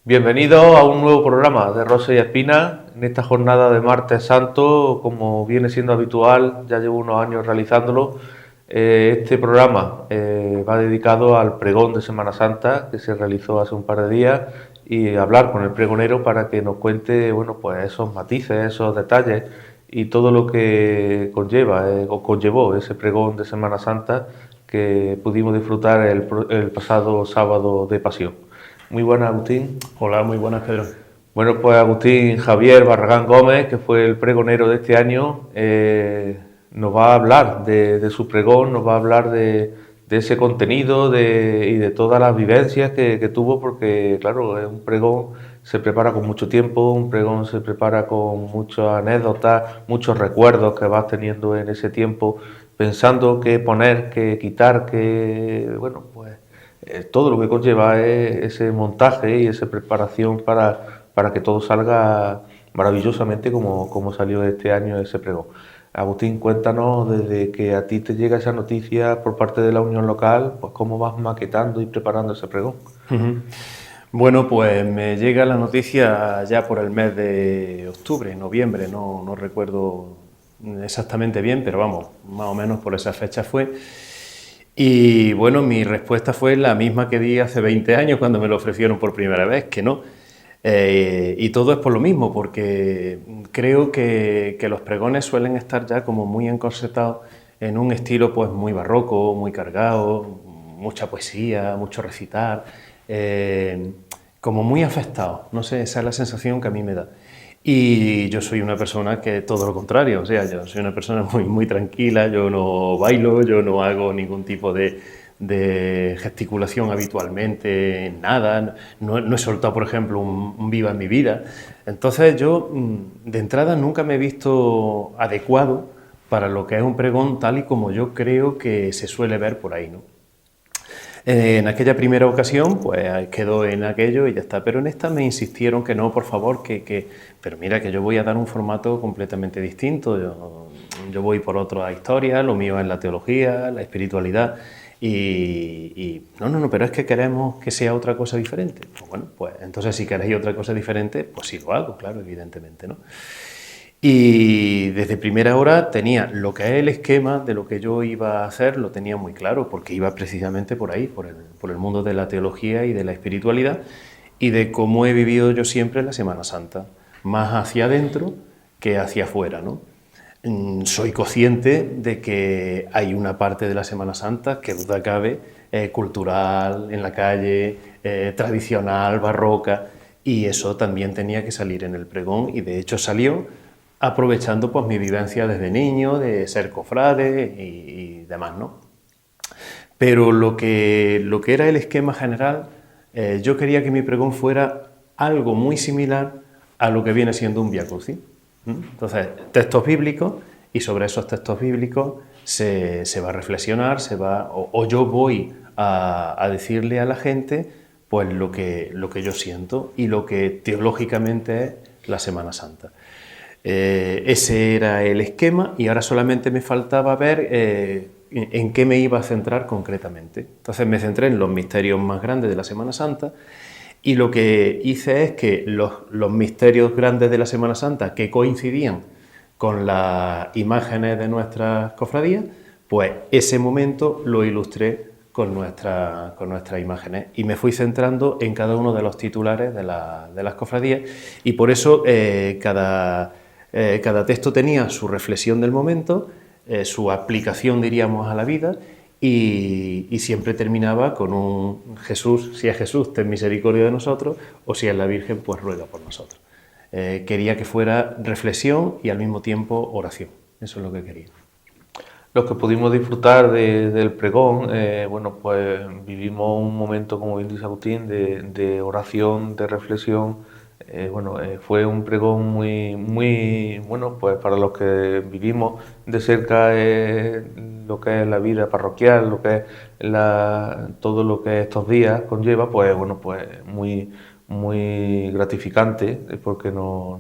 Bienvenidos a un nuevo programa de Rosa y Espina. En esta jornada de Martes Santo, como viene siendo habitual, ya llevo unos años realizándolo. Este programa va dedicado al pregón de Semana Santa que se realizó hace un par de días y hablar con el pregonero para que nos cuente, bueno, pues esos matices, esos detalles y todo lo que conlleva o conllevó ese pregón de Semana Santa que pudimos disfrutar el pasado sábado de Pasión. Muy buenas, Agustín. Hola, muy buenas, Pedro. Bueno, pues Agustín Javier Barragán Gómez, que fue el pregonero de este año, nos va a hablar de su pregón, nos va a hablar de ese contenido y de todas las vivencias que tuvo, porque claro, es un pregón se prepara con mucho tiempo, un pregón se prepara con muchas anécdotas, muchos recuerdos que vas teniendo en ese tiempo, pensando qué poner, qué quitar, bueno, pues todo lo que conlleva ese montaje y esa preparación para que todo salga maravillosamente como salió este año ese pregón. Agustín, cuéntanos desde que a ti te llega esa noticia por parte de la Unión Local, pues cómo vas maquetando y preparando ese pregón. Bueno, pues me llega la noticia ya por el mes de octubre, noviembre, no recuerdo exactamente bien, pero vamos, más o menos por esa fecha fue. Y bueno, mi respuesta fue la misma que di hace 20 años cuando me lo ofrecieron por primera vez, que no. Y todo es por lo mismo, porque creo que los pregones suelen estar ya como muy encorsetados en un estilo pues muy barroco, muy cargado, mucha poesía, mucho recitar, como muy afectado, no sé, esa es la sensación que a mí me da. Y yo soy una persona que todo lo contrario, o sea, yo soy una persona muy tranquila, yo no bailo, yo no hago ningún tipo de gesticulación habitualmente, nada, no he soltado, por ejemplo, un viva en mi vida. Entonces yo, de entrada, nunca me he visto adecuado para lo que es un pregón tal y como yo creo que se suele ver por ahí, ¿no? En aquella primera ocasión, pues quedó en aquello y ya está, pero en esta me insistieron que no, por favor, pero mira que yo voy a dar un formato completamente distinto, yo voy por otra historia, lo mío es la teología, la espiritualidad, no, pero es que queremos que sea otra cosa diferente. Pues bueno, pues entonces si queréis otra cosa diferente, pues sí lo hago, claro, evidentemente, ¿no? Y desde primera hora tenía lo que es el esquema de lo que yo iba a hacer, lo tenía muy claro, porque iba precisamente por ahí, por el mundo de la teología y de la espiritualidad, y de cómo he vivido yo siempre la Semana Santa, más hacia adentro que hacia afuera, ¿no? Soy consciente de que hay una parte de la Semana Santa que duda cabe, cultural, en la calle, tradicional, barroca, y eso también tenía que salir en el pregón, y de hecho salió aprovechando pues mi vivencia desde niño, de ser cofrade y demás, ¿no? Pero lo que era el esquema general, yo quería que mi pregón fuera algo muy similar a lo que viene siendo un Vía Crucis. Entonces, textos bíblicos, y sobre esos textos bíblicos se va a reflexionar, o yo voy a decirle a la gente pues lo que yo siento y lo que teológicamente es la Semana Santa. Ese era el esquema y ahora solamente me faltaba ver en qué me iba a centrar concretamente. Entonces me centré en los misterios más grandes de la Semana Santa y lo que hice es que los misterios grandes de la Semana Santa que coincidían con las imágenes de nuestras cofradías, pues ese momento lo ilustré con nuestras imágenes y me fui centrando en cada uno de los titulares de las cofradías y por eso cada texto tenía su reflexión del momento, su aplicación, diríamos, a la vida y siempre terminaba con un Jesús, si es Jesús, ten misericordia de nosotros, o si es la Virgen, pues ruega por nosotros. Quería que fuera reflexión y al mismo tiempo oración, eso es lo que quería. Los que pudimos disfrutar del pregón, bueno, pues vivimos un momento, como bien dice Agustín, de oración, de reflexión. Fue un pregón muy bueno, pues para los que vivimos de cerca lo que es la vida parroquial, lo que es todo lo que estos días conlleva, pues bueno, pues muy gratificante, porque nos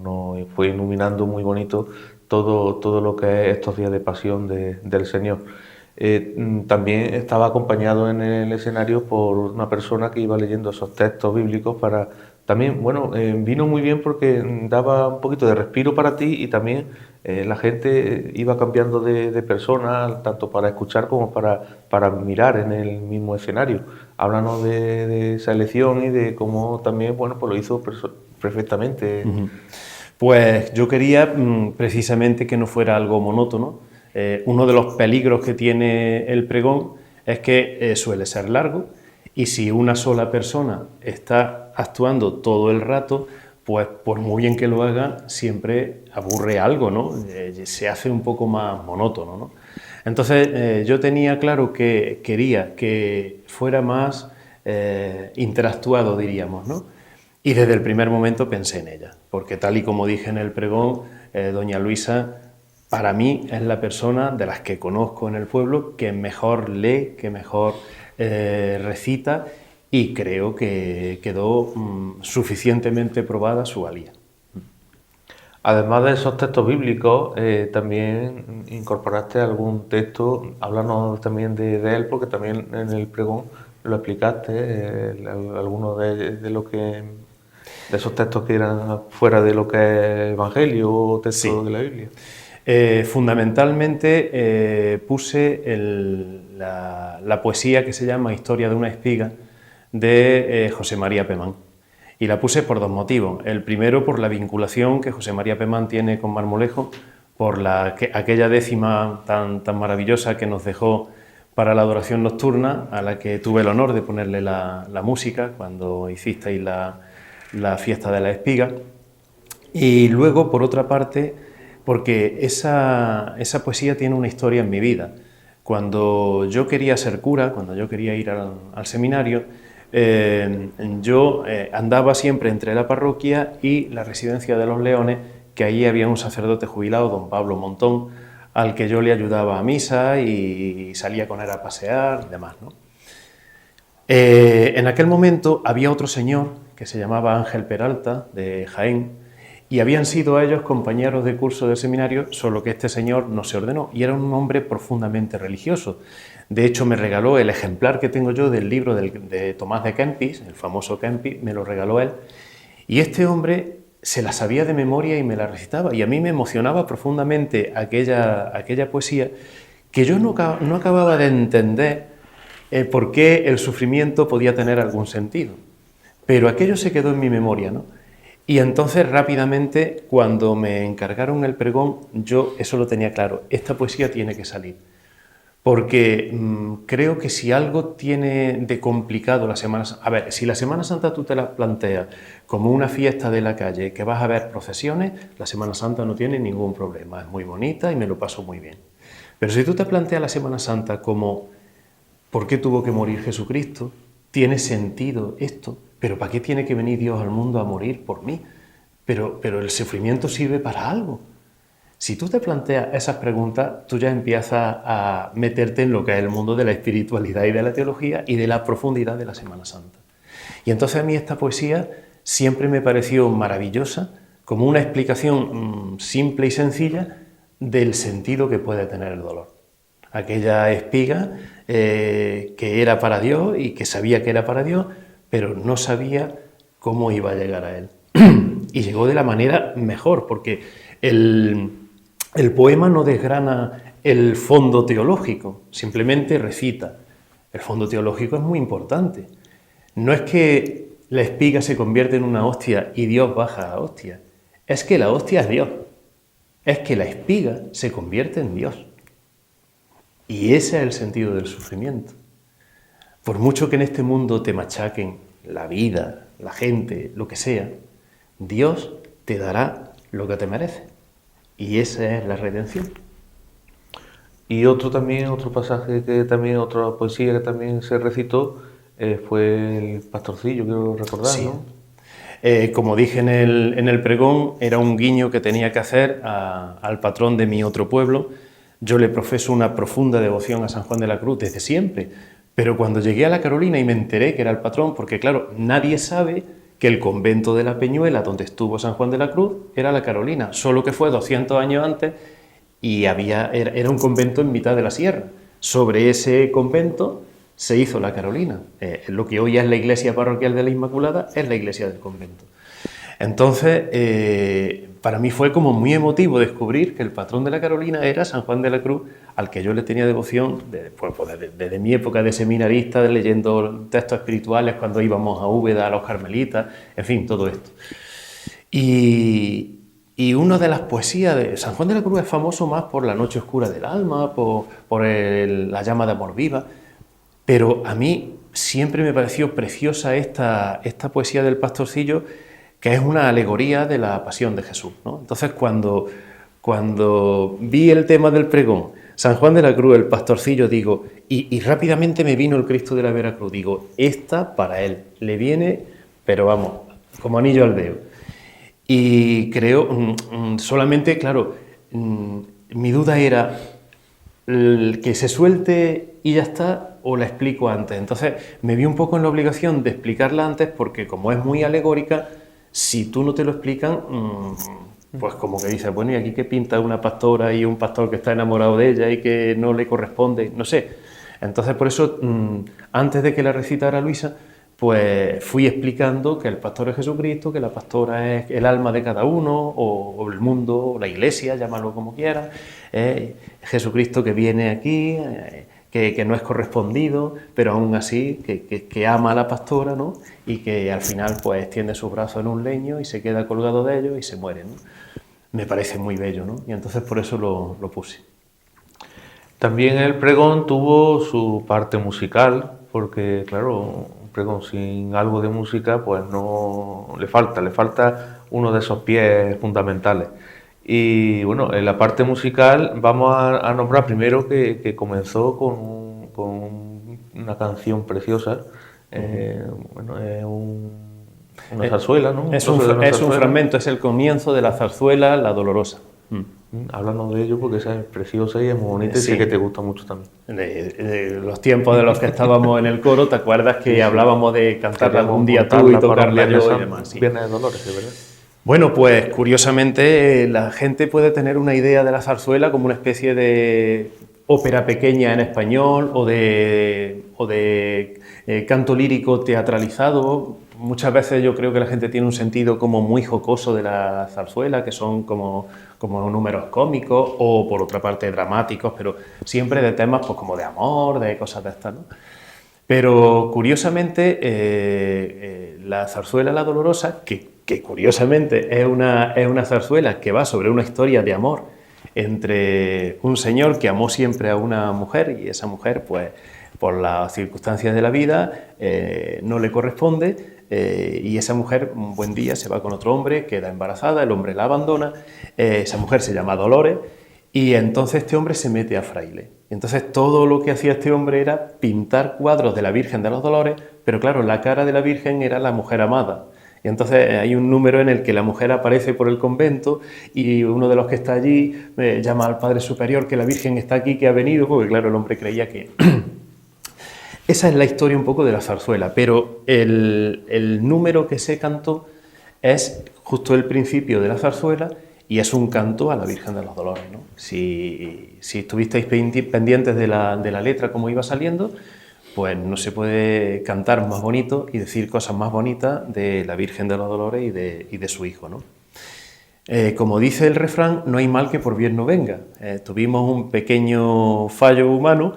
fue iluminando muy bonito todo lo que es estos días de pasión del Señor. También estaba acompañado en el escenario por una persona que iba leyendo esos textos bíblicos también, bueno, vino muy bien porque daba un poquito de respiro para ti y también la gente iba cambiando de persona, tanto para escuchar como para mirar en el mismo escenario. Háblanos de esa elección y de cómo también, bueno, pues lo hizo perfectamente. Pues yo quería precisamente que no fuera algo monótono. Uno de los peligros que tiene el pregón es que suele ser largo, y si una sola persona está actuando todo el rato, pues por muy bien que lo haga, siempre aburre algo, ¿no? Se hace un poco más monótono, ¿no? Entonces yo tenía claro que quería que fuera más interactuado, diríamos, ¿no? Y desde el primer momento pensé en ella, porque tal y como dije en el pregón, doña Luisa para mí es la persona de las que conozco en el pueblo que mejor lee, que mejor recita, y creo que quedó suficientemente probada su valía. Además de esos textos bíblicos, también incorporaste algún texto, háblanos también de él, porque también en el pregón lo explicaste, algunos de lo que, de esos textos que eran fuera de lo que es Evangelio o textos de la Biblia. Fundamentalmente puse la poesía que se llama Historia de una espiga de José María Pemán. Y la puse por dos motivos. El primero, por la vinculación que José María Pemán tiene con Marmolejo, por aquella décima tan maravillosa que nos dejó para la adoración nocturna, a la que tuve el honor de ponerle la música cuando hicisteis la fiesta de la espiga. Y luego, por otra parte, porque esa poesía tiene una historia en mi vida. Cuando yo quería ser cura, cuando yo quería ir al seminario, yo andaba siempre entre la parroquia y la residencia de los Leones, que allí había un sacerdote jubilado, don Pablo Montón, al que yo le ayudaba a misa y salía con él a pasear y demás, ¿no? En aquel momento había otro señor que se llamaba Ángel Peralta, de Jaén, y habían sido ellos compañeros de curso del seminario, solo que este señor no se ordenó, y era un hombre profundamente religioso. De hecho, me regaló el ejemplar que tengo yo del libro de Tomás de Kempis, el famoso Kempis, me lo regaló él, y este hombre se la sabía de memoria y me la recitaba, y a mí me emocionaba profundamente aquella poesía, que yo no acababa de entender por qué el sufrimiento podía tener algún sentido. Pero aquello se quedó en mi memoria, ¿no? Y entonces rápidamente, cuando me encargaron el pregón, yo eso lo tenía claro, esta poesía tiene que salir. Porque creo que si algo tiene de complicado la Semana Santa... A ver, si la Semana Santa tú te la planteas como una fiesta de la calle, que vas a ver procesiones, la Semana Santa no tiene ningún problema, es muy bonita y me lo paso muy bien. Pero si tú te planteas la Semana Santa como ¿por qué tuvo que morir Jesucristo? ¿Tiene sentido esto? ¿Pero para qué tiene que venir Dios al mundo a morir por mí? Pero el sufrimiento sirve para algo. Si tú te planteas esas preguntas, tú ya empiezas a meterte en lo que es el mundo de la espiritualidad y de la teología y de la profundidad de la Semana Santa. Y entonces a mí esta poesía siempre me pareció maravillosa, como una explicación simple y sencilla del sentido que puede tener el dolor. Aquella espiga que era para Dios y que sabía que era para Dios, pero no sabía cómo iba a llegar a él. Y llegó de la manera mejor, porque el poema no desgrana el fondo teológico, simplemente recita. El fondo teológico es muy importante. No es que la espiga se convierte en una hostia y Dios baja a la hostia, es que la hostia es Dios, es que la espiga se convierte en Dios. Y ese es el sentido del sufrimiento. Por mucho que en este mundo te machaquen la vida, la gente, lo que sea, Dios te dará lo que te merece. Y esa es la redención. Y otro pasaje que también, otra poesía que también se recitó fue el Pastorcillo, quiero recordar, sí. ¿no? Como dije en el pregón, era un guiño que tenía que hacer al patrón de mi otro pueblo. Yo le profeso una profunda devoción a San Juan de la Cruz desde siempre, pero cuando llegué a la Carolina y me enteré que era el patrón, porque claro, nadie sabe que el convento de la Peñuela, donde estuvo San Juan de la Cruz, era la Carolina, solo que fue 200 años antes y era un convento en mitad de la sierra. Sobre ese convento se hizo la Carolina. Lo que hoy es la iglesia parroquial de la Inmaculada es la iglesia del convento. Entonces, para mí fue como muy emotivo descubrir que el patrón de la Carolina era San Juan de la Cruz, al que yo le tenía devoción desde mi época de seminarista, leyendo textos espirituales cuando íbamos a Úbeda, a los carmelitas, en fin, todo esto. Y una de las poesías de San Juan de la Cruz es famoso más por La noche oscura del alma, por la llama de amor viva, pero a mí siempre me pareció preciosa esta poesía del pastorcillo, que es una alegoría de la pasión de Jesús, ¿no? Entonces, cuando vi el tema del pregón, San Juan de la Cruz, el pastorcillo, digo, y rápidamente me vino el Cristo de la Veracruz, digo, esta para él le viene, pero vamos, como anillo al dedo. Y creo, solamente, claro, mi duda era que se suelte y ya está, o la explico antes. Entonces, me vi un poco en la obligación de explicarla antes, porque como es muy alegórica, si tú no te lo explican, pues como que dices, bueno, ¿y aquí qué pinta una pastora y un pastor que está enamorado de ella y que no le corresponde? No sé. Entonces, por eso, antes de que la recitara Luisa, pues fui explicando que el pastor es Jesucristo, que la pastora es el alma de cada uno, o el mundo, o la iglesia, llámalo como quieras, Jesucristo que viene aquí, que no es correspondido, pero aún así que ama a la pastora, ¿no? Y que al final pues extiende sus brazos en un leño y se queda colgado de ellos y se muere, ¿no? Me parece muy bello, ¿no? Y entonces por eso lo puse. También el pregón tuvo su parte musical, porque claro, un pregón sin algo de música pues no le falta uno de esos pies fundamentales. Y bueno, en la parte musical vamos a nombrar primero que comenzó con una canción preciosa, bueno, es una zarzuela, ¿no? Es un fragmento, es el comienzo de la zarzuela La Dolorosa. Háblanos de ello porque esa es preciosa y es muy bonita, sí. Y sé que te gusta mucho también. De los tiempos de los que estábamos en el coro, ¿te acuerdas que hablábamos de cantarla algún día tú y tocarla yo y demás? Sí. Viernes de Dolores, de verdad. Bueno, pues curiosamente la gente puede tener una idea de la zarzuela como una especie de ópera pequeña en español o de canto lírico teatralizado. Muchas veces yo creo que la gente tiene un sentido como muy jocoso de la zarzuela, que son como números cómicos o por otra parte dramáticos, pero siempre de temas pues como de amor, de cosas de estas, ¿no? Pero curiosamente la zarzuela La Dolorosa, que curiosamente es una zarzuela que va sobre una historia de amor entre un señor que amó siempre a una mujer y esa mujer pues por las circunstancias de la vida no le corresponde, y esa mujer un buen día se va con otro hombre, queda embarazada, el hombre la abandona, esa mujer se llama Dolores y entonces este hombre se mete a fraile. Entonces todo lo que hacía este hombre era pintar cuadros de la Virgen de los Dolores, pero claro, la cara de la Virgen era la mujer amada. Y entonces hay un número en el que la mujer aparece por el convento y uno de los que está allí llama al Padre Superior que la Virgen está aquí, que ha venido, porque claro, el hombre creía que... Esa es la historia un poco de la zarzuela, pero el número que se cantó es justo el principio de la zarzuela y es un canto a la Virgen de los Dolores, ¿no? Si estuvisteis pendientes de la letra, como iba saliendo, pues no se puede cantar más bonito y decir cosas más bonitas de la Virgen de los Dolores y de su hijo, ¿no? Como dice el refrán, no hay mal que por bien no venga. Tuvimos un pequeño fallo humano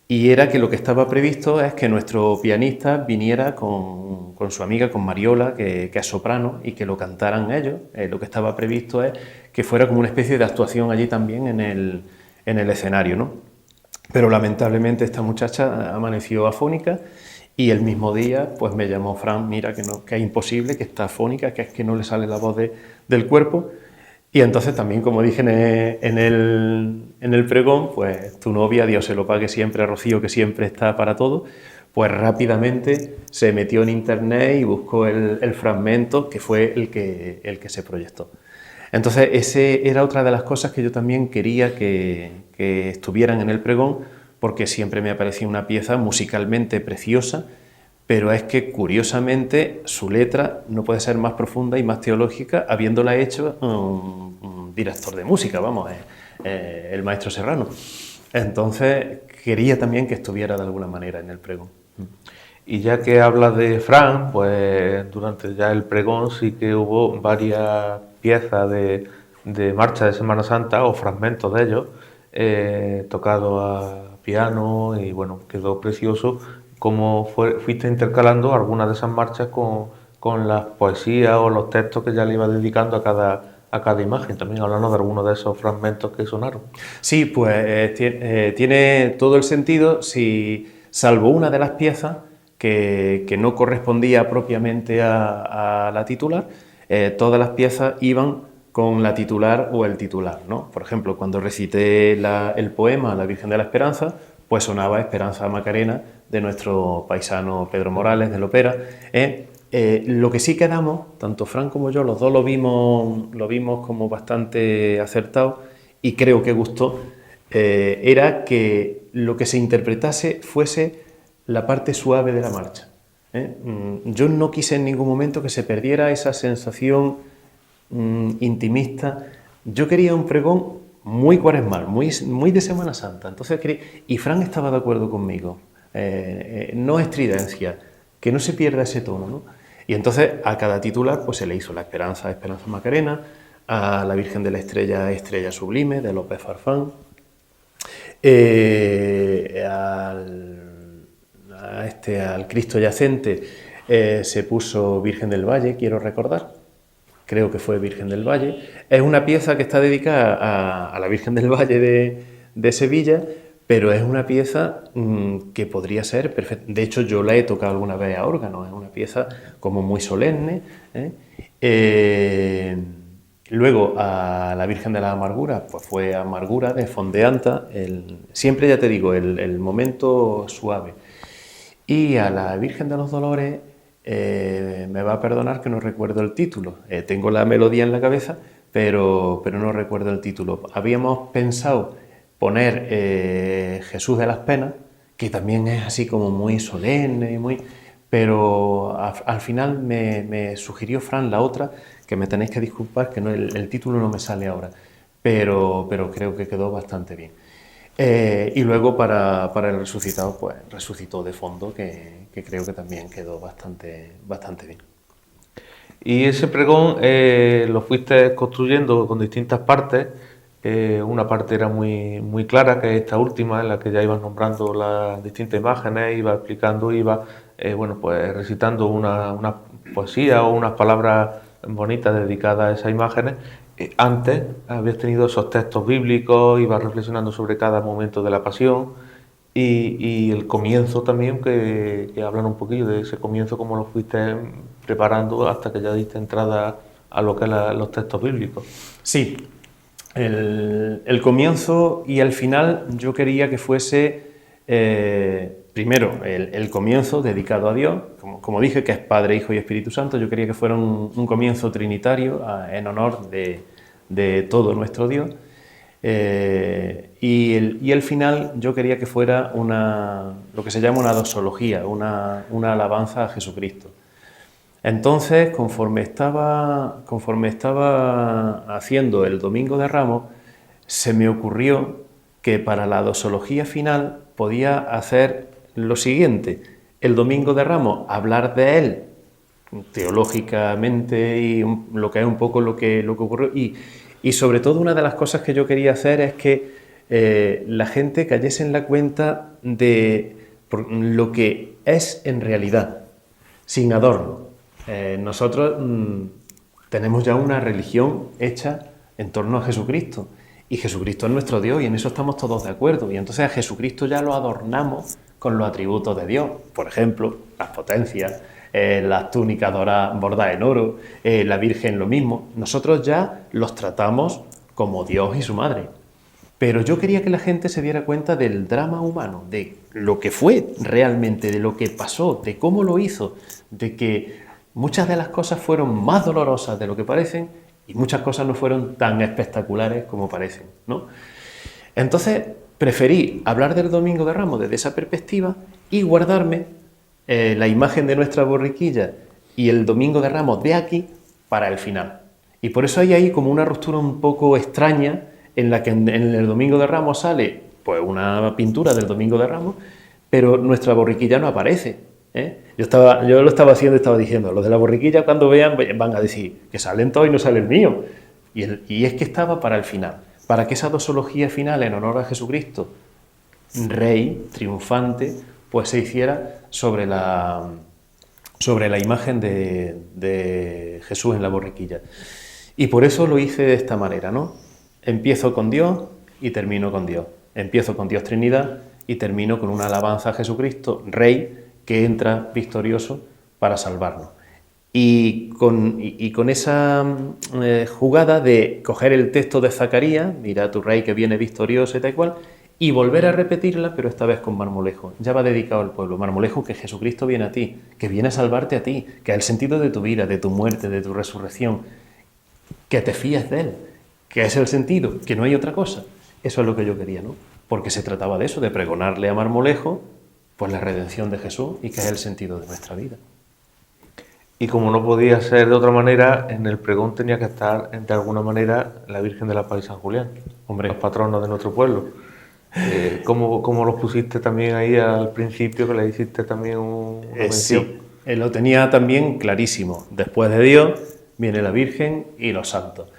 y era que lo que estaba previsto es que nuestro pianista viniera con su amiga, con Mariola, que es soprano, y que lo cantaran ellos. Lo que estaba previsto es que fuera como una especie de actuación allí también en el escenario, ¿no? Pero lamentablemente esta muchacha amaneció afónica y el mismo día pues me llamó Fran, mira que es imposible, que está afónica, que es que no le sale la voz del cuerpo. Y entonces también, como dije en el pregón, pues tu novia, Dios se lo pague siempre, Rocío, que siempre está para todo, pues rápidamente se metió en internet y buscó el fragmento que fue el que se proyectó. Entonces, ese era otra de las cosas que yo también quería que estuvieran en el pregón, porque siempre me ha parecido una pieza musicalmente preciosa, pero es que, curiosamente, su letra no puede ser más profunda y más teológica habiéndola hecho un director de música, vamos, el maestro Serrano. Entonces quería también que estuviera de alguna manera en el pregón. Y ya que hablas de Fran, pues durante ya el pregón sí que hubo varias piezas de marcha de Semana Santa o fragmentos de ellos tocados a piano y bueno, quedó precioso cómo fuiste intercalando algunas de esas marchas con las poesías o los textos que ya le ibas dedicando a cada imagen. También hablando de algunos de esos fragmentos que sonaron. Sí, pues tiene todo el sentido, si, salvo una de las piezas que no correspondía propiamente a la titular, todas las piezas iban con la titular o el titular, ¿no? Por ejemplo, cuando recité el poema La Virgen de la Esperanza, pues sonaba Esperanza Macarena de nuestro paisano Pedro Morales de Lopera. Lo que sí quedamos, tanto Fran como yo, los dos lo vimos como bastante acertado y creo que gustó, era que lo que se interpretase fuese la parte suave de la marcha. Yo no quise en ningún momento que se perdiera esa sensación intimista. Yo quería un pregón muy cuaresmal, muy de Semana Santa. Entonces y Fran estaba de acuerdo conmigo. No estridencia, que no se pierda ese tono, ¿no? Y entonces a cada titular pues se le hizo la Esperanza, Esperanza Macarena, a la Virgen de la Estrella, Estrella Sublime, de López Farfán, al Cristo Yacente se puso Virgen del Valle, quiero recordar, creo que fue Virgen del Valle. Es una pieza que está dedicada a la Virgen del Valle de Sevilla, pero es una pieza que podría ser perfecta. De hecho, yo la he tocado alguna vez a órgano, es una pieza como muy solemne. Luego, a la Virgen de la Amargura, pues fue Amargura de Fondeanta, siempre ya te digo, el momento suave. Y a la Virgen de los Dolores, me va a perdonar que no recuerdo el título. Tengo la melodía en la cabeza, pero no recuerdo el título. Habíamos pensado poner Jesús de las Penas, que también es así como muy solemne, pero al final me sugirió Fran la otra, que me tenéis que disculpar, que el título no me sale ahora, pero creo que quedó bastante bien. Y luego para el resucitado, pues resucitó de fondo, que creo que también quedó bastante bien. Y ese pregón lo fuiste construyendo con distintas partes. Una parte era muy clara, que es esta última, en la que ya ibas nombrando las distintas imágenes, iba explicando, iba pues recitando una poesía o unas palabras bonitas dedicadas a esas imágenes. Antes habías tenido esos textos bíblicos, ibas reflexionando sobre cada momento de la pasión y el comienzo también, que hablan un poquillo de ese comienzo, cómo lo fuiste preparando hasta que ya diste entrada a lo que es los textos bíblicos. Sí, el comienzo y el final yo quería que fuese primero el comienzo dedicado a Dios, como dije, que es Padre, Hijo y Espíritu Santo. Yo quería que fuera un comienzo trinitario en honor de todo nuestro Dios, y el final yo quería que fuera lo que se llama una doxología, una alabanza a Jesucristo. Entonces, conforme estaba haciendo el Domingo de Ramos, se me ocurrió que para la doxología final podía hacer lo siguiente: el Domingo de Ramos, hablar de él teológicamente y lo que es un poco lo que ocurrió, y sobre todo una de las cosas que yo quería hacer es que la gente cayese en la cuenta de lo que es en realidad, sin adorno. Nosotros tenemos ya una religión hecha en torno a Jesucristo, y Jesucristo es nuestro Dios, y en eso estamos todos de acuerdo, y entonces a Jesucristo ya lo adornamos con los atributos de Dios, por ejemplo, las potencias, las túnicas bordadas en oro, la Virgen lo mismo. Nosotros ya los tratamos como Dios y su madre. Pero yo quería que la gente se diera cuenta del drama humano, de lo que fue realmente, de lo que pasó, de cómo lo hizo, de que muchas de las cosas fueron más dolorosas de lo que parecen y muchas cosas no fueron tan espectaculares como parecen, ¿no? Entonces preferí hablar del Domingo de Ramos desde esa perspectiva y guardarme la imagen de nuestra borriquilla y el Domingo de Ramos de aquí para el final. Y por eso hay ahí como una ruptura un poco extraña, en la que en el Domingo de Ramos sale pues una pintura del Domingo de Ramos, pero nuestra borriquilla no aparece, ¿eh? Yo lo estaba haciendo y estaba diciendo, los de la borriquilla cuando vean van a decir que salen todos y no sale el mío. Y es que estaba para el final, para que esa dosología final en honor a Jesucristo, Rey, triunfante, pues se hiciera sobre la imagen de Jesús en la borriquilla. Y por eso lo hice de esta manera, ¿no? Empiezo con Dios y termino con Dios. Empiezo con Dios Trinidad y termino con una alabanza a Jesucristo, Rey, que entra victorioso para salvarnos. Y con esa jugada de coger el texto de Zacarías, mira tu Rey que viene victorioso y tal cual, y volver a repetirla, pero esta vez con Marmolejo. Ya va dedicado al pueblo. Marmolejo, que Jesucristo viene a ti, que viene a salvarte a ti, que es el sentido de tu vida, de tu muerte, de tu resurrección, que te fíes de Él, que es el sentido, que no hay otra cosa. Eso es lo que yo quería, ¿no? Porque se trataba de eso, de pregonarle a Marmolejo pues la redención de Jesús y que es el sentido de nuestra vida. Y como no podía ser de otra manera, en el pregón tenía que estar, de alguna manera, la Virgen de la Paz y San Julián, Hombre, los patronos de nuestro pueblo. ¿Cómo los pusiste también ahí al principio, que le hiciste también una mención? Sí, lo tenía también clarísimo. Después de Dios viene la Virgen y los santos.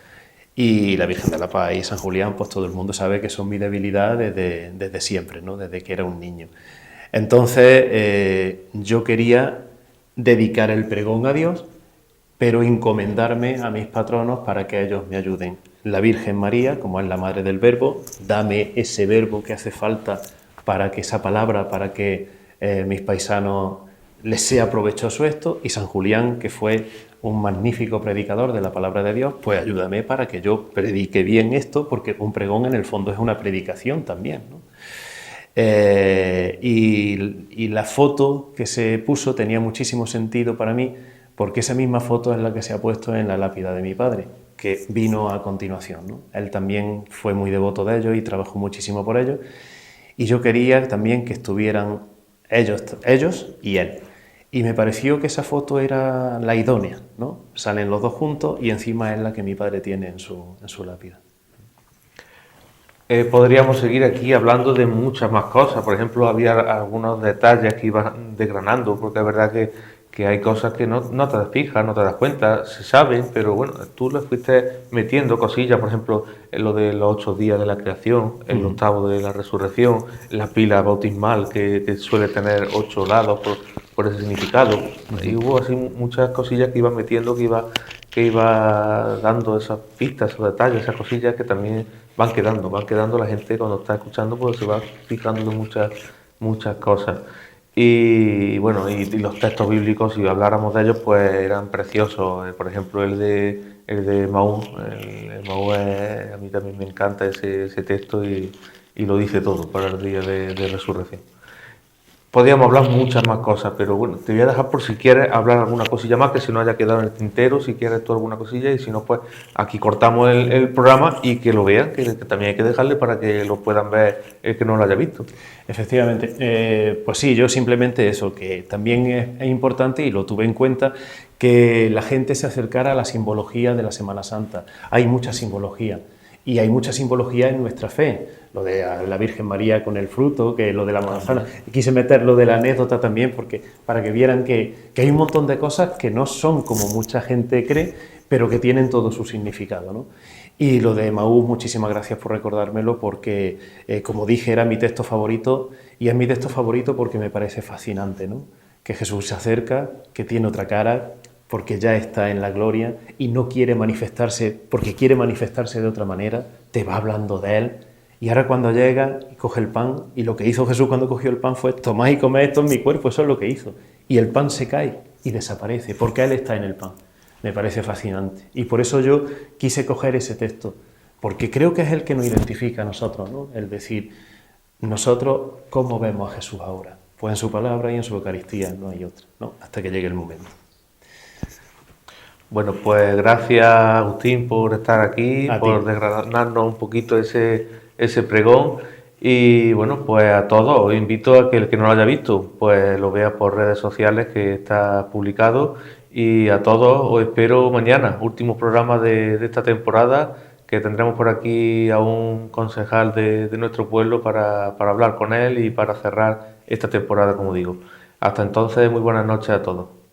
Y la Virgen de la Paz y San Julián, pues todo el mundo sabe que son mi debilidad desde siempre, ¿no? Desde que era un niño. Entonces, yo quería dedicar el pregón a Dios, pero encomendarme a mis patronos para que ellos me ayuden. La Virgen María, como es la madre del Verbo, dame ese verbo que hace falta para que esa palabra, para que mis paisanos les sea provechoso esto, y San Julián, que fue un magnífico predicador de la palabra de Dios, pues ayúdame para que yo predique bien esto, porque un pregón en el fondo es una predicación también, ¿no? Y la foto que se puso tenía muchísimo sentido para mí, porque esa misma foto es la que se ha puesto en la lápida de mi padre, que vino a continuación, ¿no? Él también fue muy devoto de ellos y trabajó muchísimo por ellos, y yo quería también que estuvieran ellos y él. Y me pareció que esa foto era la idónea, ¿no? Salen los dos juntos y encima es la que mi padre tiene en su lápida. Podríamos seguir aquí hablando de muchas más cosas. Por ejemplo, había algunos detalles que iban desgranando, porque es verdad que hay cosas que no te das fijas, no te das cuenta, se saben, pero bueno, tú le fuiste metiendo cosillas, por ejemplo, en lo de los 8 días de la creación, el octavo de la resurrección, la pila bautismal que suele tener 8 lados por ese significado. Y hubo así muchas cosillas que iban metiendo, que iba dando esas pistas, esos detalles, esas cosillas que también van quedando la gente cuando está escuchando, pues se va fijando en muchas cosas. Y bueno, y los textos bíblicos, si habláramos de ellos, pues eran preciosos. Por ejemplo, el de Maú. El Maú a mí también me encanta ese texto y lo dice todo para el día de resurrección. Podríamos hablar muchas más cosas, pero bueno, te voy a dejar por si quieres hablar alguna cosilla más que se nos haya quedado en el tintero, si quieres tú alguna cosilla, y si no, pues aquí cortamos el programa y que lo vean, que también hay que dejarle para que lo puedan ver el que no lo haya visto. Efectivamente, pues sí, yo simplemente eso, que también es importante y lo tuve en cuenta, que la gente se acercara a la simbología de la Semana Santa. Hay mucha simbología. Y hay mucha simbología en nuestra fe, lo de la Virgen María con el fruto, que lo de la manzana. Quise meter lo de la anécdota también porque, para que vieran que hay un montón de cosas que no son como mucha gente cree, pero que tienen todo su significado, ¿no? Y lo de Maús, muchísimas gracias por recordármelo porque, como dije, era mi texto favorito y es mi texto favorito porque me parece fascinante, ¿no? Que Jesús se acerca, que tiene otra cara, porque ya está en la gloria y no quiere manifestarse, porque quiere manifestarse de otra manera, te va hablando de Él. Y ahora cuando llega y coge el pan, y lo que hizo Jesús cuando cogió el pan fue, tomad y comed, esto en mi cuerpo, eso es lo que hizo. Y el pan se cae y desaparece, porque Él está en el pan. Me parece fascinante. Y por eso yo quise coger ese texto, porque creo que es el que nos identifica a nosotros, ¿no? El decir, nosotros, ¿cómo vemos a Jesús ahora? Pues en su palabra y en su Eucaristía, no hay otra, ¿no? Hasta que llegue el momento. Bueno, pues gracias Agustín por estar aquí, por desgranarnos un poquito ese pregón y bueno, pues a todos os invito a que el que no lo haya visto, pues lo vea por redes sociales que está publicado y a todos os espero mañana, último programa de esta temporada que tendremos por aquí a un concejal de nuestro pueblo para hablar con él y para cerrar esta temporada, como digo. Hasta entonces, muy buenas noches a todos.